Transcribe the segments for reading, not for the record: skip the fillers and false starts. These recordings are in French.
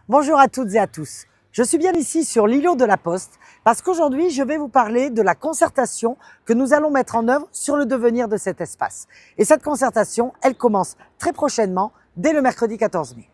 Bonjour à toutes et à tous. Je suis bien ici sur l'îlot de la Poste parce qu'aujourd'hui, je vais vous parler de la concertation que nous allons mettre en œuvre sur le devenir de cet espace. Et cette concertation, elle commence très prochainement, dès le mercredi 14 mai.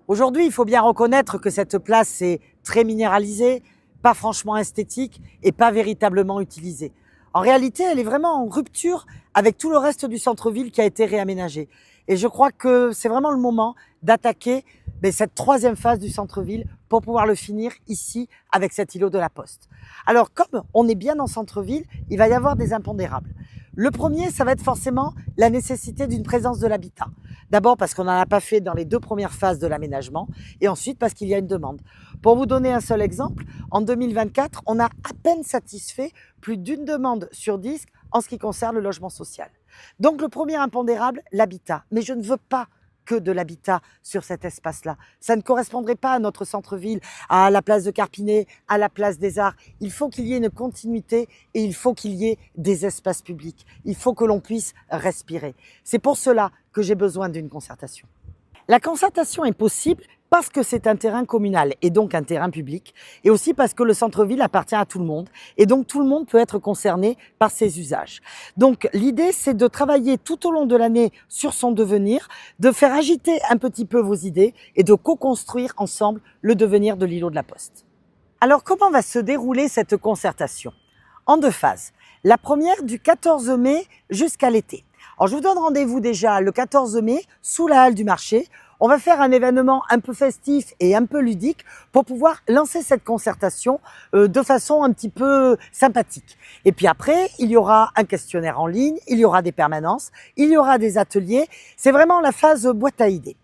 Aujourd'hui, il faut bien reconnaître que cette place est très minéralisée, pas franchement esthétique et pas véritablement utilisée. En réalité, elle est vraiment en rupture avec tout le reste du centre-ville qui a été réaménagé. Et je crois que c'est vraiment le moment d'attaquer cette troisième phase du centre-ville pour pouvoir le finir ici avec cet îlot de la Poste. Alors, comme on est bien en centre-ville, il va y avoir des impondérables. Le premier, ça va être forcément la nécessité d'une présence de l'habitat. D'abord parce qu'on n'en a pas fait dans les 2 premières phases de l'aménagement et ensuite parce qu'il y a une demande. Pour vous donner un seul exemple, en 2024, on a à peine satisfait plus d'une demande sur 10 en ce qui concerne le logement social. Donc le premier impondérable, l'habitat. Mais je ne veux pas que de l'habitat sur cet espace-là. Ça ne correspondrait pas à notre centre-ville, à la place de Carpinet, à la place des Arts. Il faut qu'il y ait une continuité et il faut qu'il y ait des espaces publics. Il faut que l'on puisse respirer. C'est pour cela que j'ai besoin d'une concertation. La concertation est possible parce que c'est un terrain communal et donc un terrain public, et aussi parce que le centre-ville appartient à tout le monde, et donc tout le monde peut être concerné par ses usages. Donc l'idée, c'est de travailler tout au long de l'année sur son devenir, de faire agiter un petit peu vos idées et de co-construire ensemble le devenir de l'îlot de la Poste. Alors comment va se dérouler cette concertation? En 2 phases. La première du 14 mai jusqu'à l'été. Alors je vous donne rendez-vous déjà le 14 mai sous la halle du marché. On va faire un événement un peu festif et un peu ludique pour pouvoir lancer cette concertation de façon un petit peu sympathique. Et puis après, il y aura un questionnaire en ligne, il y aura des permanences, il y aura des ateliers. C'est vraiment la phase boîte à idées.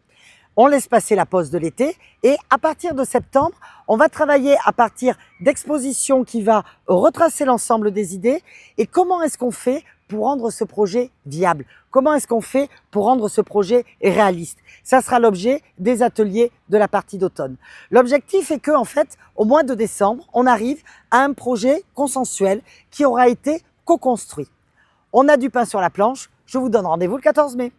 On laisse passer la pause de l'été et à partir de septembre, on va travailler à partir d'expositions qui va retracer l'ensemble des idées et comment est-ce qu'on fait pour rendre ce projet viable? Comment est-ce qu'on fait pour rendre ce projet réaliste? Ça sera l'objet des ateliers de la partie d'automne. L'objectif est que, en fait, au mois de décembre, on arrive à un projet consensuel qui aura été co-construit. On a du pain sur la planche. Je vous donne rendez-vous le 14 mai.